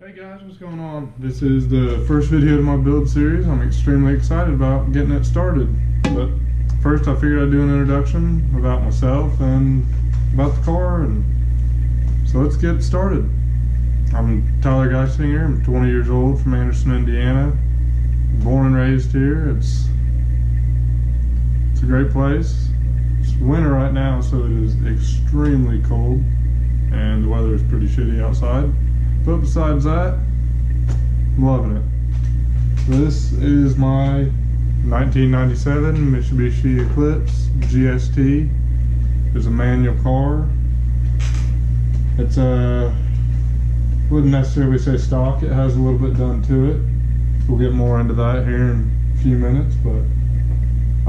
Hey guys, what's going on? This is the first video of my build series. I'm extremely excited about getting it started. But first I figured I'd do an introduction about myself and about the car, and so let's get started. I'm Tyler Geisinger. I'm 20 years old from Anderson, Indiana. Born and raised here. It's a great place. It's winter right now, so it is extremely cold and the weather is pretty shitty outside. But besides that, I'm loving it. This is my 1997 Mitsubishi Eclipse GST. It's a manual car. It's wouldn't necessarily say stock. It has a little bit done to it. We'll get more into that here in a few minutes, but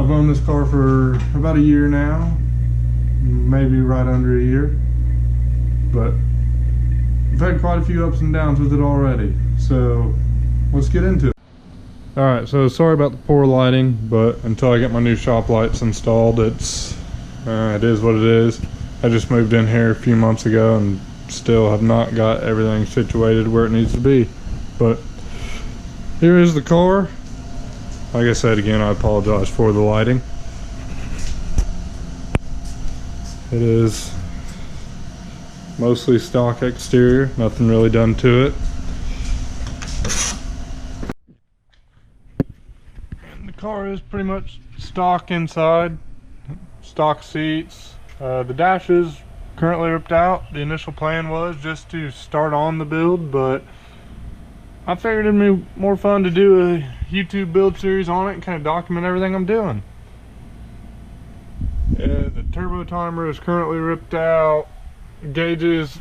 I've owned this car for about a year now, maybe right under a year, but I've had quite a few ups and downs with it already, so let's get into it. Alright, so sorry about the poor lighting, but until I get my new shop lights installed, it is what it is. I just moved in here a few months ago and still have not got everything situated where it needs to be. But here is the car. Like I said again, I apologize for the lighting. It is mostly stock exterior, nothing really done to it. And the car is pretty much stock inside, stock seats. The dash is currently ripped out. The initial plan was just to start on the build, but I figured it'd be more fun to do a YouTube build series on it and kind of document everything I'm doing. The turbo timer is currently ripped out. Gauges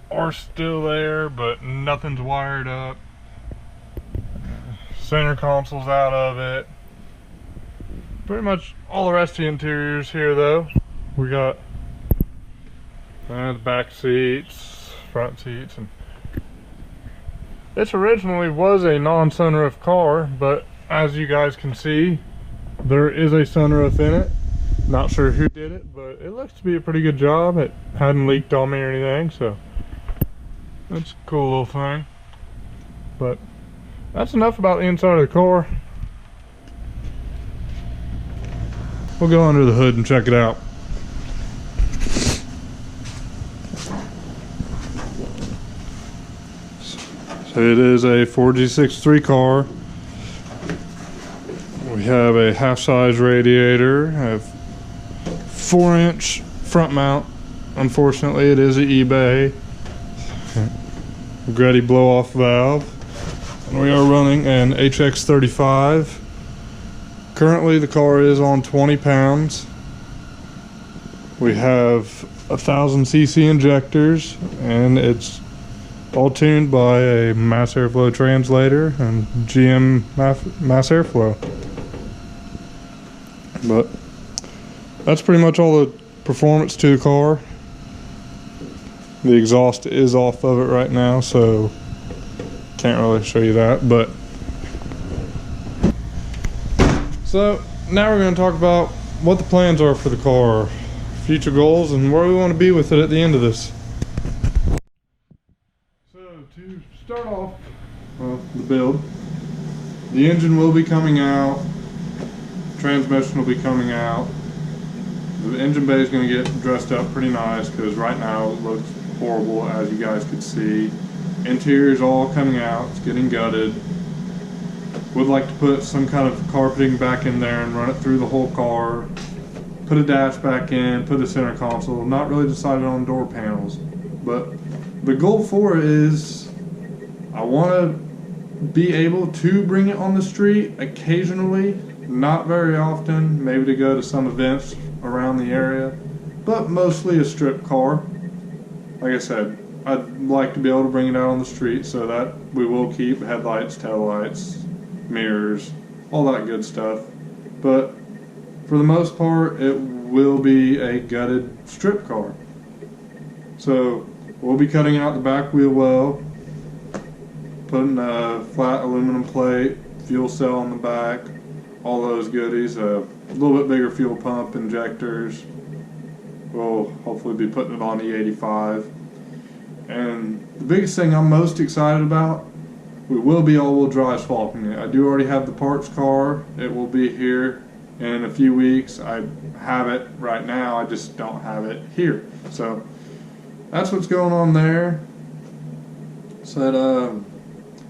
are still there, but nothing's wired up. Center console's out of it. Pretty much all the rest of the interiors here though. We got the back seats, front seats, and this originally was a non-sunroof car, but as you guys can see, there is a sunroof in it. Not sure who did it, but it looks to be a pretty good job. It hadn't leaked on me or anything, so that's a cool little thing. But that's enough about the inside of the car. We'll go under the hood and check it out. So it is a 4G63 car. We have a half-size radiator. I have 4-inch front mount. Unfortunately, it is an eBay. Gretty blow-off valve. And we are running an HX35. Currently, the car is on 20 pounds. We have 1,000cc injectors, and it's all tuned by a mass airflow translator and GM mass airflow. But that's pretty much all the performance to the car. The exhaust is off of it right now, so can't really show you that. But so now we're going to talk about what the plans are for the car, future goals, and where we want to be with it at the end of this. So to start off, the build, the engine will be coming out, transmission will be coming out. The engine bay is going to get dressed up pretty nice because right now it looks horrible, as you guys could see. Interior is all coming out, it's getting gutted. Would like to put some kind of carpeting back in there and run it through the whole car. Put a dash back in, put a center console. Not really decided on door panels, but the goal for it is I want to be able to bring it on the street occasionally, not very often, maybe to go to some events around the area, but mostly a strip car. Like I said, I'd like to be able to bring it out on the street, so that we will keep headlights, taillights, mirrors, all that good stuff. But for the most part, it will be a gutted strip car. So we'll be cutting out the back wheel well, putting a flat aluminum plate, fuel cell on the back, all those goodies, a little bit bigger fuel pump, injectors. We'll hopefully be putting it on E85. And the biggest thing I'm most excited about, we will be all-wheel drive swapping it. I do already have the parts car. It will be here in a few weeks. I have it right now, I just don't have it here. So that's what's going on there. So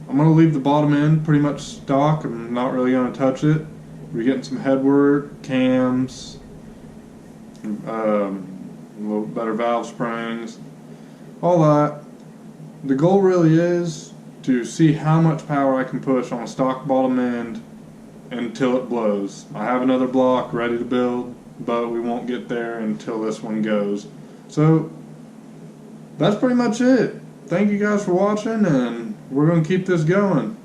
I'm going to leave the bottom end pretty much stock. I'm not really going to touch it. We're getting some headwork, cams, a little better valve springs, all that. The goal really is to see how much power I can push on a stock bottom end until it blows. I have another block ready to build, but we won't get there until this one goes. So that's pretty much it. Thank you guys for watching, and we're going to keep this going.